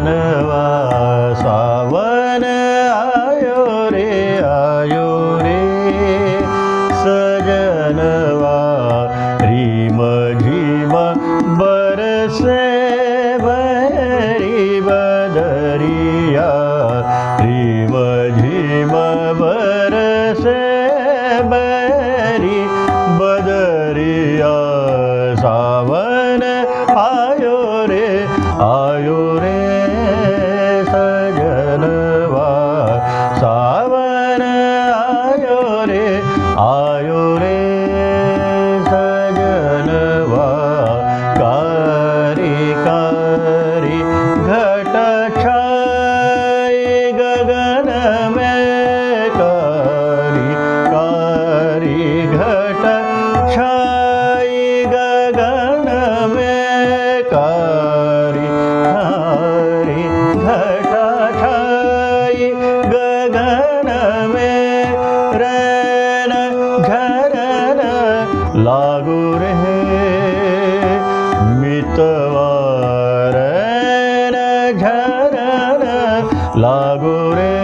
सजनवा सावन आयो रे सजनवा रिम झिम बरसे भरी बदरिया रिम झिम बरसे भरी बदरिया सावन आयो रे सजनवा सावन आयो रे सजनवा कारी कारी घट छाई गगन में कारी कारी घट छाई गगन में कारी कारी घट छाई गगन में रैन झरन लागू रहे मितवा रैन झरन लागू रे